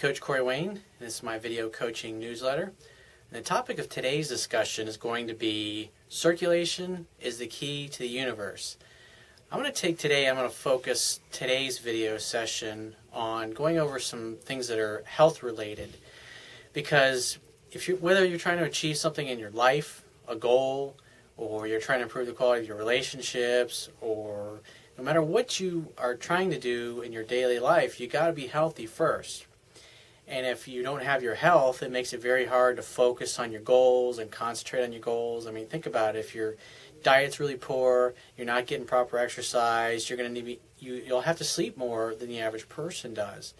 Coach Corey Wayne, and this is my video coaching newsletter. And the topic of today's discussion is going to be circulation is the key to the universe. I'm going to focus today's video session on going over some things that are health related, because whether you're trying to achieve something in your life, a goal, or you're trying to improve the quality of your relationships, or no matter what you are trying to do in your daily life, you got to be healthy first. And if you don't have your health, it makes it very hard to focus on your goals and concentrate on your goals. I mean, think about it. If your diet's really poor, you're not getting proper exercise, you're going to you'll have to sleep more than the average person does.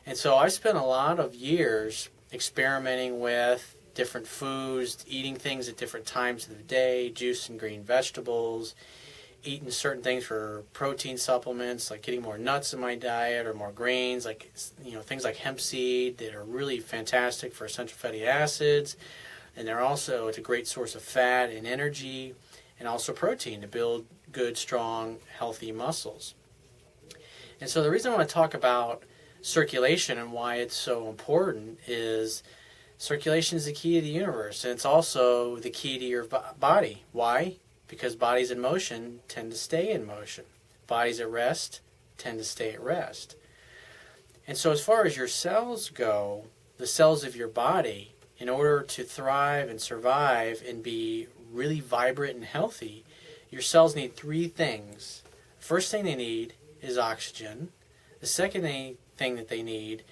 And so I spent a lot of years experimenting with different foods, eating things at different times of the day, juice and green vegetables, eating certain things for protein supplements, like getting more nuts in my diet or more grains, like things like hemp seed that are really fantastic for essential fatty acids, and it's a great source of fat and energy, and also protein to build good, strong, healthy muscles. And so the reason I want to talk about circulation and why it's so important is circulation is the key to the universe, and it's also the key to your body. Why? Because bodies in motion tend to stay in motion. Bodies at rest tend to stay at rest. And so as far as your cells go, the cells of your body, in order to thrive and survive and be really vibrant and healthy, your cells need three things. The first thing they need is oxygen. The second thing that they need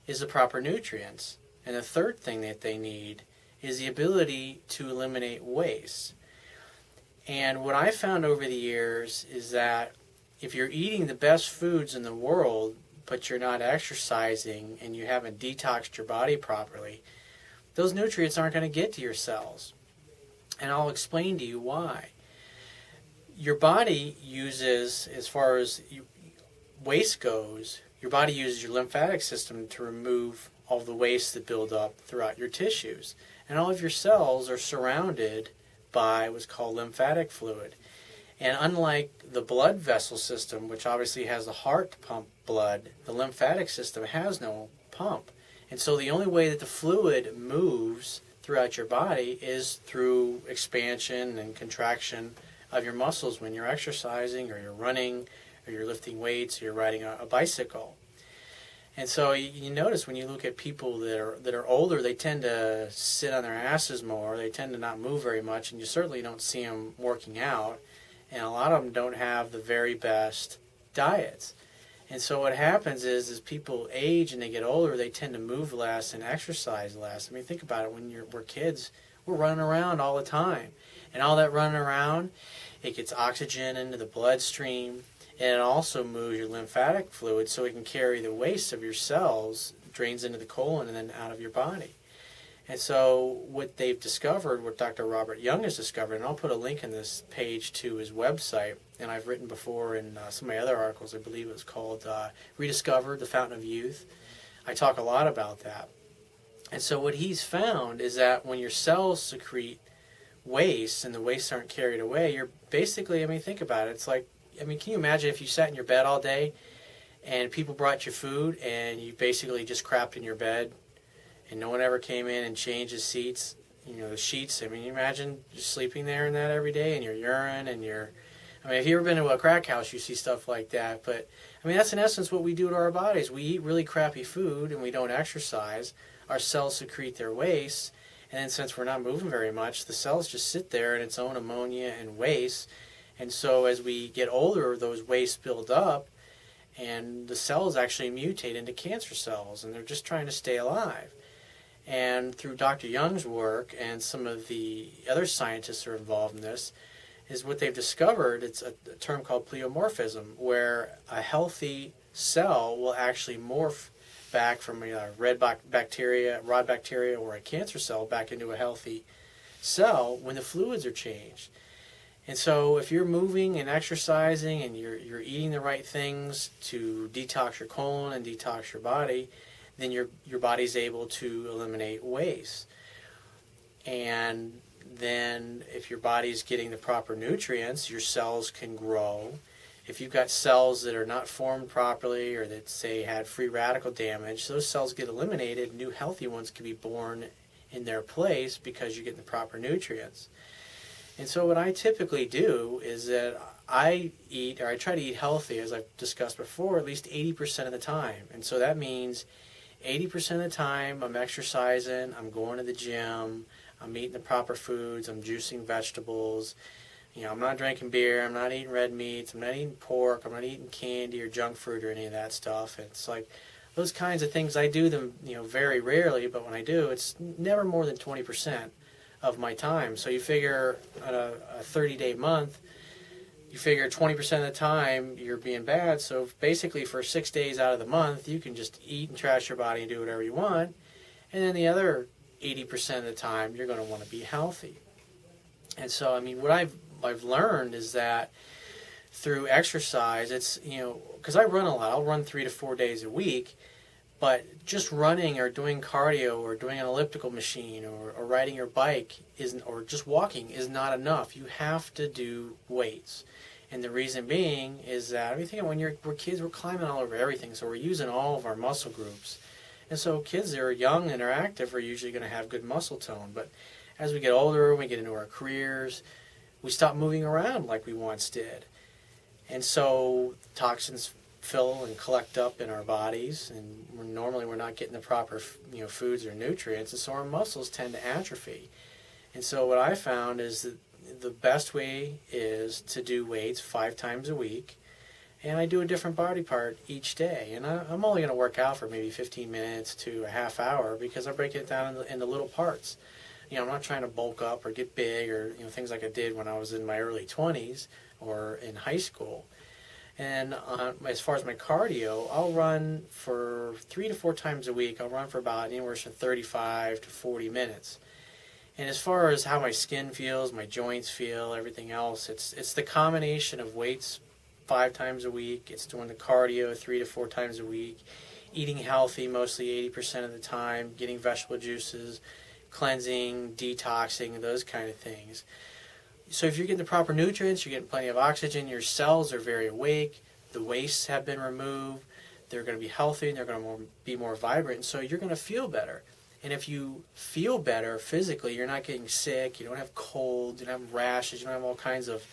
is the proper nutrients. And the third thing that they need is the ability to eliminate waste. And what I found over the years is that if you're eating the best foods in the world, but you're not exercising and you haven't detoxed your body properly, those nutrients aren't going to get to your cells. And I'll explain to you why. Your body uses, as far as waste goes, your body uses your lymphatic system to remove all the waste that build up throughout your tissues. And all of your cells are surrounded by what's called lymphatic fluid. And unlike the blood vessel system, which obviously has the heart to pump blood, the lymphatic system has no pump. And so the only way that the fluid moves throughout your body is through expansion and contraction of your muscles when you're exercising, or you're running, or you're lifting weights, or you're riding a bicycle. And so you notice when you look at people that are older, they tend to sit on their asses more. They tend to not move very much, and you certainly don't see them working out. And a lot of them don't have the very best diets. And so what happens is as people age and they get older, they tend to move less and exercise less. I mean, think about it. When we're kids, we're running around all the time. And all that running around, it gets oxygen into the bloodstream. And it also moves your lymphatic fluid so it can carry the waste of your cells, drains into the colon and then out of your body. And so what they've discovered, what Dr. Robert Young has discovered, and I'll put a link in this page to his website, and I've written before in some of my other articles, I believe it was called Rediscovered, the Fountain of Youth. I talk a lot about that. And so what he's found is that when your cells secrete waste and the wastes aren't carried away, you're basically, think about it, it's like, can you imagine if you sat in your bed all day and people brought you food and you basically just crapped in your bed and no one ever came in and changed the sheets? You imagine just sleeping there and that every day, and your urine and if you've ever been to a crack house, you see stuff like that. But, that's in essence what we do to our bodies. We eat really crappy food and we don't exercise. Our cells secrete their waste. And then since we're not moving very much, the cells just sit there in its own ammonia and waste. And so as we get older, those wastes build up, and the cells actually mutate into cancer cells, and they're just trying to stay alive. And through Dr. Young's work and some of the other scientists who are involved in this, is what they've discovered, it's a term called pleomorphism, where a healthy cell will actually morph back from a rod bacteria, or a cancer cell back into a healthy cell when the fluids are changed. And so if you're moving and exercising and you're eating the right things to detox your colon and detox your body, then your body's able to eliminate waste. And then if your body's getting the proper nutrients, your cells can grow If you've got cells that are not formed properly or that, say, had free radical damage, those cells get eliminated. New healthy ones can be born in their place because you get the proper nutrients. And so what I typically do is that I try to eat healthy, as I've discussed before, at least 80% of the time. And so that means 80% of the time I'm exercising, I'm going to the gym, I'm eating the proper foods, I'm juicing vegetables. I'm not drinking beer, I'm not eating red meats, I'm not eating pork, I'm not eating candy or junk food or any of that stuff. It's like those kinds of things, I do them, very rarely, but when I do, it's never more than 20% of my time. So you figure on a 30-day month, you figure 20% of the time you're being bad. So basically for 6 days out of the month, you can just eat and trash your body and do whatever you want. And then the other 80% of the time, you're going to want to be healthy. And so, what I've learned is that through exercise, it's, because I run a lot, I'll run 3 to 4 days a week, but just running or doing cardio or doing an elliptical machine or riding your bike or just walking is not enough. You have to do weights. And the reason being is that, think when we're kids, we're climbing all over everything, so we're using all of our muscle groups. And so kids that are young and are active are usually going to have good muscle tone. But as we get older, we get into our careers, we stop moving around like we once did. And so toxins fill and collect up in our bodies, and we're not getting the proper foods or nutrients, and so our muscles tend to atrophy. And so what I found is that the best way is to do weights 5 times a week, and I do a different body part each day. And I'm only going to work out for maybe 15 minutes to a half hour because I break it down into little parts. I'm not trying to bulk up or get big or things like I did when I was in my early 20s or in high school. And as far as my cardio, I'll run for 3 to 4 times a week. I'll run for about anywhere from 35 to 40 minutes. And as far as how my skin feels, my joints feel, everything else, it's the combination of weights 5 times a week. It's doing the cardio 3 to 4 times a week, eating healthy mostly 80% of the time, getting vegetable juices, cleansing, detoxing, those kind of things. So if you're getting the proper nutrients, you're getting plenty of oxygen, your cells are very awake, the wastes have been removed, they're going to be healthy, and they're going to be more vibrant, and so you're going to feel better. And if you feel better physically, you're not getting sick, you don't have colds, you don't have rashes, you don't have all kinds of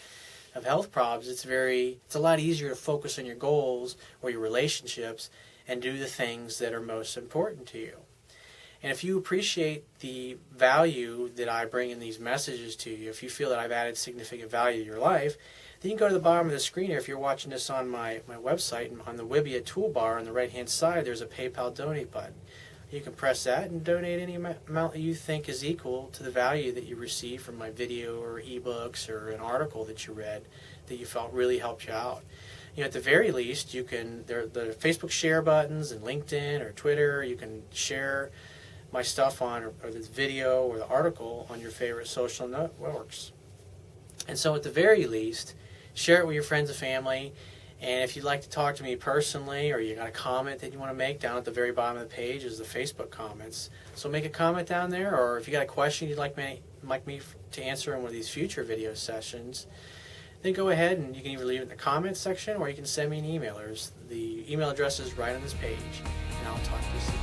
health problems. It's a lot easier to focus on your goals or your relationships and do the things that are most important to you. And if you appreciate the value that I bring in these messages to you, if you feel that I've added significant value to your life, then you can go to the bottom of the screen here. If you're watching this on my website, and on the Wibbia toolbar on the right-hand side, there's a PayPal donate button. You can press that and donate any amount that you think is equal to the value that you receive from my video or ebooks or an article that you read that you felt really helped you out. At the very least, there are the Facebook share buttons and LinkedIn or Twitter. You can share my stuff on or this video or the article on your favorite social networks. And so at the very least, share it with your friends and family. And if you'd like to talk to me personally or you got a comment that you want to make, down at the very bottom of the page is the Facebook comments. So make a comment down there, or if you got a question you'd like me to answer in one of these future video sessions, then go ahead and you can either leave it in the comments section or you can send me an email. The email address is right on this page, and I'll talk to you soon.